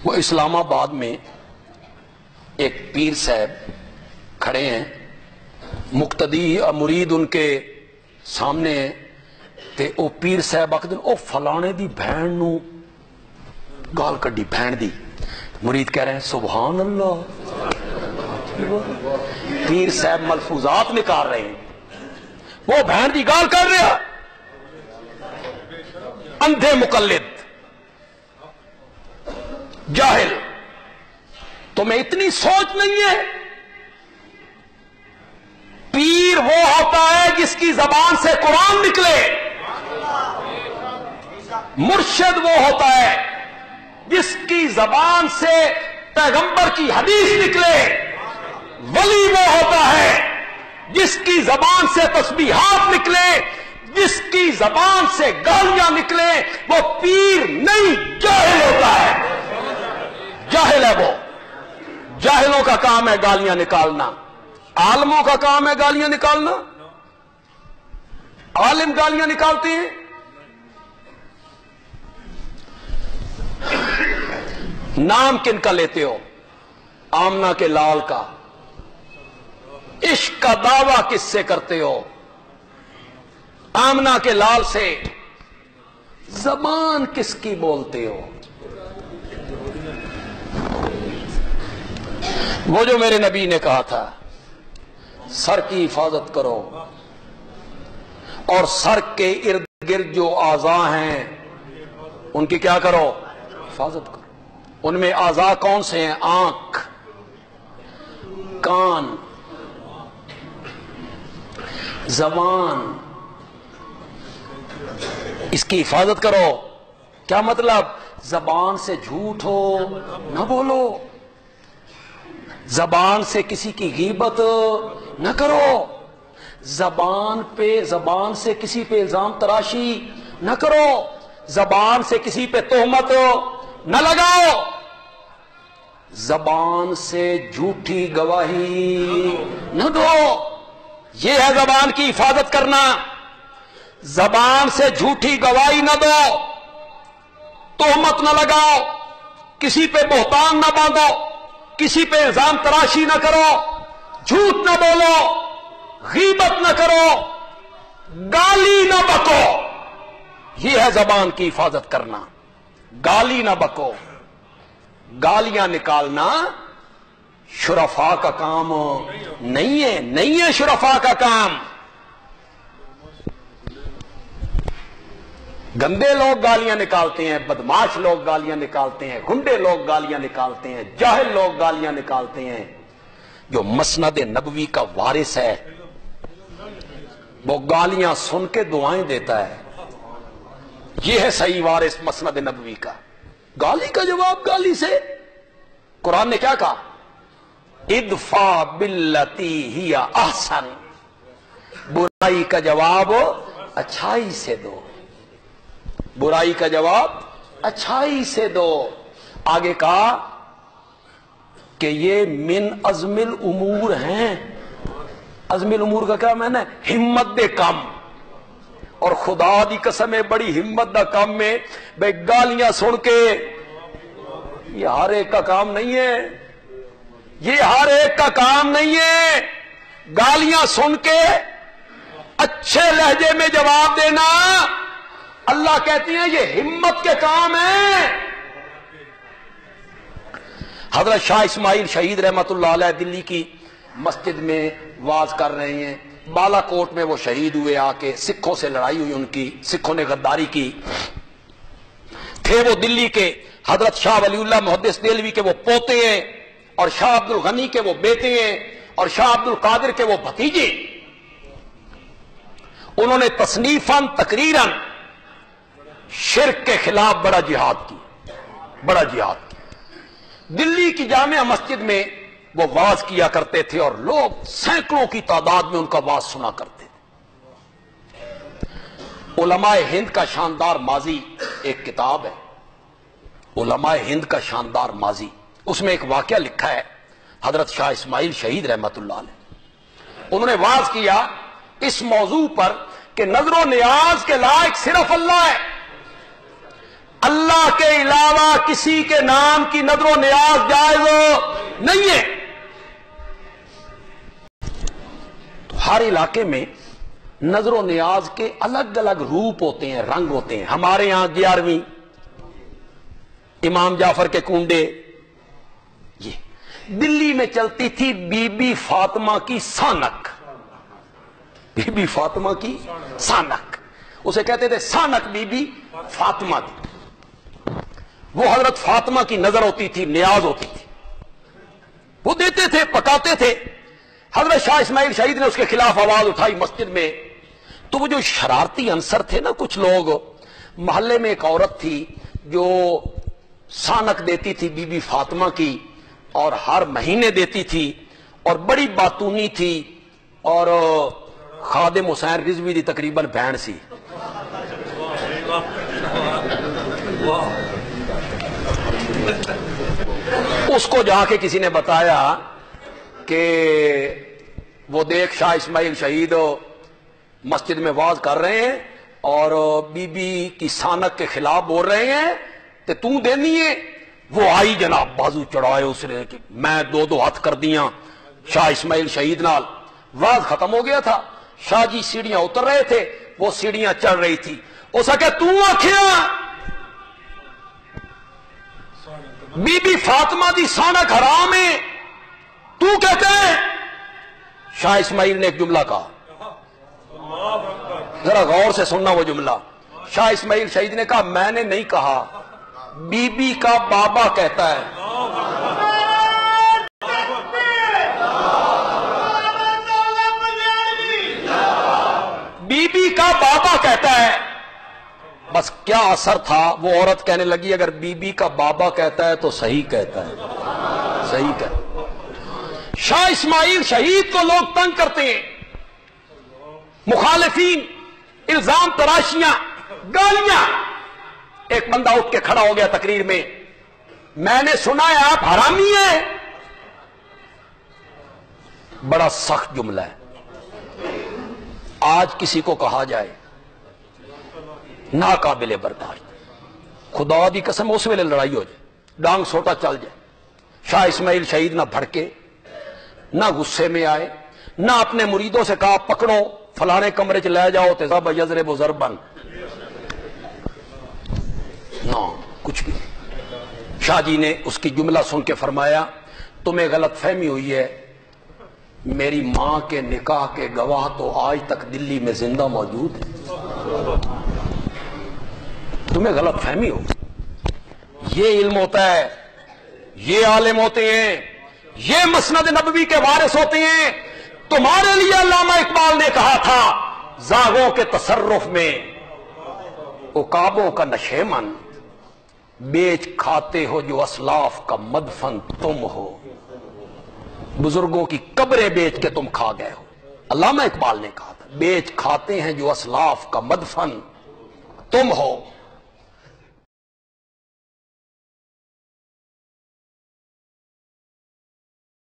وہ اسلام آباد میں ایک پیر صاحب کھڑے ہیں، مقتدی مرید ان کے سامنے ہیں، تے او پیر صاحب آخر او فلانے دی بہن نو گال کڈی، بہن دی۔ مرید کہہ رہے ہیں سبحان اللہ۔ پیر صاحب ملفوظات نکال رہے ہیں، وہ بہن دی گال کر رہا، اندھے مقلد، جاہل۔ تمہیں اتنی سوچ نہیں ہے؟ پیر وہ ہوتا ہے جس کی زبان سے قرآن نکلے، مرشد وہ ہوتا ہے جس کی زبان سے پیغمبر کی حدیث نکلے، ولی وہ ہوتا ہے جس کی زبان سے تسبیحات نکلے، جس کی زبان سے گالیاں نکلے۔ وہ پیر نہیں، جاہل ہوتا ہے، جاہل ہے وہ۔ جاہلوں کا کام ہے گالیاں نکالنا، عالموں کا کام ہے گالیاں نکالنا؟ عالم گالیاں نکالتے ہیں؟ نام کن کا لیتے ہو؟ آمنہ کے لال کا۔ عشق کا دعویٰ کس سے کرتے ہو؟ آمنہ کے لال سے۔ زبان کس کی بولتے ہو؟ وہ جو میرے نبی نے کہا تھا سر کی حفاظت کرو، اور سر کے ارد گرد جو اعضاء ہیں ان کی کیا کرو؟ حفاظت کرو۔ ان میں اعضاء کون سے ہیں؟ آنکھ، کان، زبان، اس کی حفاظت کرو۔ کیا مطلب؟ زبان سے جھوٹ ہو نہ بولو، زبان سے کسی کی غیبت نہ کرو، زبان سے کسی پہ الزام تراشی نہ کرو، زبان سے کسی پہ تہمت نہ لگاؤ، زبان سے جھوٹی گواہی نہ دو۔ یہ ہے زبان کی حفاظت کرنا۔ زبان سے جھوٹی گواہی نہ دو، تہمت نہ لگاؤ، کسی پہ بہتان نہ باندھو، کسی پہ الزام تراشی نہ کرو، جھوٹ نہ بولو، غیبت نہ کرو، گالی نہ بکو۔ یہ ہے زبان کی حفاظت کرنا۔ گالی نہ بکو۔ گالیاں نکالنا شرفاء کا کام نہیں ہے شرفاء کا کام۔ گندے لوگ گالیاں نکالتے ہیں، بدماش لوگ گالیاں نکالتے ہیں، گنڈے لوگ گالیاں نکالتے ہیں، جاہل لوگ گالیاں نکالتے ہیں۔ جو مسند نبوی کا وارث ہے وہ گالیاں سن کے دعائیں دیتا ہے۔ یہ ہے صحیح وارث مسند نبوی کا۔ گالی کا جواب گالی سے۔ قرآن نے کیا کہا؟ ادفع باللتی ہی احسن، برائی کا جواب اچھائی سے دو، برائی کا جواب اچھائی سے دو۔ آگے کہا کہ یہ من عزم الامور ہیں۔ عزم الامور کا کیا معنی ہے؟ ہمت دے کام۔ اور خدا دی قسم ہے بڑی ہمت دا کام میں بے گالیاں سن کے، یہ ہر ایک کا کام نہیں ہے، یہ ہر ایک کا کام نہیں ہے۔ گالیاں سن کے اچھے لہجے میں جواب دینا، اللہ کہتی ہیں یہ ہمت کے کام ہیں۔ حضرت شاہ اسماعیل شہید رحمت اللہ علیہ دلی کی مسجد میں واز کر رہے ہیں۔ بالا کوٹ میں وہ شہید ہوئے، آ کے سکھوں سے لڑائی ہوئی ان کی، سکھوں نے غداری کی۔ تھے وہ دلی کے حضرت شاہ ولی اللہ محدث دہلوی کے وہ پوتے ہیں، اور شاہ عبد الغنی کے وہ بیٹے ہیں، اور شاہ عبد القادر کے وہ بھتیجے۔ انہوں نے تصنیفاً تقریراً شرک کے خلاف بڑا جہاد کیا، بڑا جہاد کیا۔ دلی کی جامع مسجد میں وہ واز کیا کرتے تھے، اور لوگ سینکڑوں کی تعداد میں ان کا واز سنا کرتے تھے۔ علماء ہند کا شاندار ماضی ایک کتاب ہے، علماء ہند کا شاندار ماضی۔ اس میں ایک واقعہ لکھا ہے حضرت شاہ اسماعیل شہید رحمت اللہ علیہ۔ انہوں نے واز کیا اس موضوع پر کہ نظر و نیاز کے لائق صرف اللہ ہے، اللہ کے علاوہ کسی کے نام کی نظر و نیاز جائز نہیں ہے. تو ہر علاقے میں نظر و نیاز کے الگ الگ روپ ہوتے ہیں، رنگ ہوتے ہیں. ہمارے یہاں 11ویں امام جعفر کے کنڈے، یہ دلی میں چلتی تھی بی بی فاطمہ کی سانک. بی بی فاطمہ کی سانک، اسے کہتے تھے سانک بی بی فاطمہ کی. وہ حضرت فاطمہ کی نظر ہوتی تھی، نیاز ہوتی تھی، وہ دیتے تھے، پکاتے تھے. حضرت شاہ اسماعیل شہید نے اس کے خلاف آواز اٹھائی مسجد میں. تو وہ جو شرارتی عنصر تھے نا کچھ لوگ، محلے میں ایک عورت تھی جو سانک دیتی تھی بی بی فاطمہ کی، اور ہر مہینے دیتی تھی، اور بڑی باتونی تھی، اور خادم حسین رضوی دی تقریباً بہن سی. اس کو جا کے کسی نے بتایا کہ وہ دیکھ شاہ اسماعیل شہید مسجد میں واز کر رہے ہیں اور بی بی کی سانک کے خلاف بول رہے ہیں، تے تو دینی ہے. وہ آئی جناب، بازو چڑھائے اس نے کہ میں دو ہاتھ کر دیا شاہ اسماعیل شہید نال. واز ختم ہو گیا تھا، شاہ جی سیڑھیاں اتر رہے تھے، وہ سیڑھیاں چڑھ رہی تھی. اس کہ تو آکھیا بی بی فاطمہ دی سانک حرام ہے، تو کہتے ہیں. شاہ اسماعیل نے ایک جملہ کہا، ذرا غور سے سننا وہ جملہ. شاہ اسماعیل شہید نے کہا میں نے نہیں کہا، بی بی کا بابا کہتا ہے. بی بی کا بابا کہتا ہے. بس کیا اثر تھا، وہ عورت کہنے لگی اگر بی بی کا بابا کہتا ہے تو صحیح کہتا ہے، صحیح کہتا ہے. شاہ اسماعیل شہید کو لوگ تنگ کرتے ہیں، مخالفین، الزام تراشیاں، گالیاں. ایک بندہ اٹھ کے کھڑا ہو گیا تقریر میں نے سنا ہے آپ حرامی ہیں. بڑا سخت جملہ ہے. آج کسی کو کہا جائے ناقابل برداشت، خدا دی قسم اس ویلے لڑائی ہو جائے، ڈانگ سوٹا چل جائے. شاہ اسماعیل شہید نہ بھڑکے، نہ غصے میں آئے، نہ اپنے مریدوں سے کہا پکڑو فلانے کمرے چ لے جاؤ تیزاب یضرب ضربن، نہ کچھ بھی. شاہ جی نے اس کی جملہ سن کے فرمایا تمہیں غلط فہمی ہوئی ہے، میری ماں کے نکاح کے گواہ تو آج تک دلی میں زندہ موجود ہیں، تمہیں غلط فہمی ہو. یہ علم ہوتا ہے، یہ عالم ہوتے ہیں، یہ مسند نبوی کے وارث ہوتے ہیں. تمہارے لیے علامہ اقبال نے کہا تھا زاغوں کے تصرف میں عقابوں کا نشیمن، بیچ کھاتے ہو جو اسلاف کا مدفن تم ہو. بزرگوں کی قبریں بیچ کے تم کھا گئے ہو. علامہ اقبال نے کہا تھا بیچ کھاتے ہیں جو اسلاف کا مدفن تم ہو.